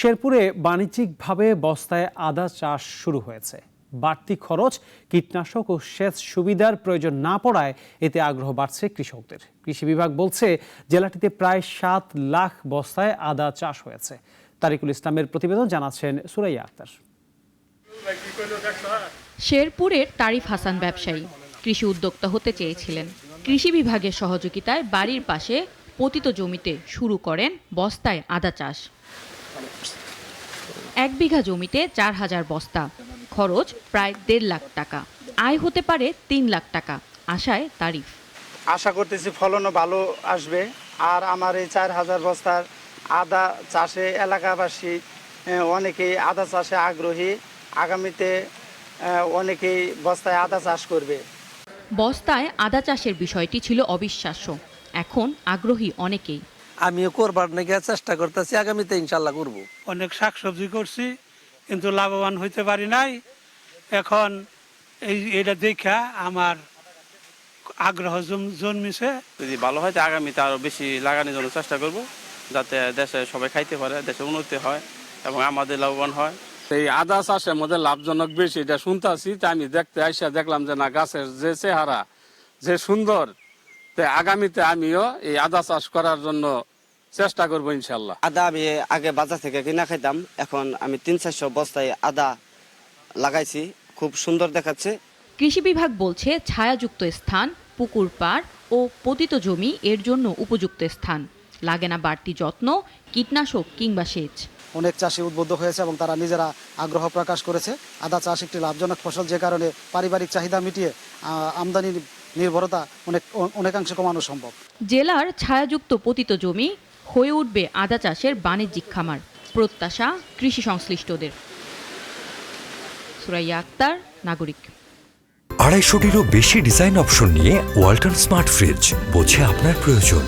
শেরপুরে বাণিজ্যিকভাবে বস্তায় আদা চাষ শুরু হয়েছে। বাড়তি খরচ, কীটনাশক ও সেচ সুবিধার প্রয়োজন না পড়ায় এতে আগ্রহ বাড়ছে কৃষকদের। কৃষি বিভাগ বলছে জেলাটিতে প্রায় 7 লাখ বস্তায় আদা চাষ হয়েছে। তারিকুল ইসলামের প্রতিবেদন, জানাচ্ছেন সুরাইয়া আক্তার। শেরপুরের তারিফ হাসান ব্যবসায়ী কৃষি উদ্যোক্তা হতে চেয়েছিলেন। কৃষি বিভাগের সহযোগিতায় বাড়ির পাশে পতিত জমিতে শুরু করেন বস্তায় আদা চাষ। 1 বিঘা জমিতে 4000 বস্তা, খরচ প্রায় 1.5 লাখ টাকা, আয় হতে পারে 3 লাখ টাকা, আশায় তারিফ। আশা করতেছি ফলনও ভালো আসবে। আর আমার এই 4000 বস্তার আদা চাষে এলাকাবাসী অনেকেই আদা চাষে আগ্রহী। আগামীতে অনেকেই বস্তায় আদা চাষ করবে। বস্তায় আদা চাষের বিষয়টি ছিল অবিশ্বাস্য, এখন আগ্রহী অনেকেই। আমিও করবার নাকি চেষ্টা করতেছি, আগামীতে ইনশাল্লাহ করব। অনেক শাকসবজি করছি কিন্তু লাভবান হইতে পারি নাই। এখন এটা দেখা আমার আগ্রহ জন্মিছে। যদি ভালো হয় আগামীতে আরো বেশি লাগানোর জন্য চেষ্টা করব, যাতে দেশে সবাই খাইতে পারে, দেশের উন্নতি হয় এবং আমাদের লাভবান হয়। এই আদা চাষের মধ্যে লাভজনক বেশি, এটা শুনতেছি। আমি দেখতে আইসা দেখলাম যে না, গাছের যে চেহারা, যে সুন্দর। আগামীতে আমিও এই আদা চাষ করার জন্য চেষ্টা করবো ইনশাল্লাহ। আদা আমি আগে বাজার থেকে কিনা খাইতাম, এখন আমি 300-400 বস্তায় আদা লাগাইছি, খুব সুন্দর দেখাচ্ছে। কৃষি বিভাগ বলছে ছায়াযুক্ত স্থান, পুকুর পাড় ও পতিত জমি এর জন্য উপযুক্ত স্থান। লাগে না বাড়তি যত্ন, কীটনাশক কিংবা সেচ। অনেক চাষি উদ্বুদ্ধ হয়েছে এবং তারা নিজেরা আগ্রহ প্রকাশ করেছে। আদা চাষ একটি লাভজনক ফসল, যে কারণে পারিবারিক চাহিদা মিটিয়ে আমদানি নির্ভরতা অনেকাংশে কমানো সম্ভব। জেলার ছায়াযুক্ত পতিত জমি হয়ে উঠবে আদা চাষের বাণিজ্যিক খামার, প্রত্যাশা কৃষি সংশ্লিষ্টদের। সুরাইয়া আক্তার, নাগরিক। 250-টিরও বেশি ডিজাইন অপশন নিয়ে ওয়ালটন স্মার্ট ফ্রিজ, বোঝে আপনার প্রয়োজন।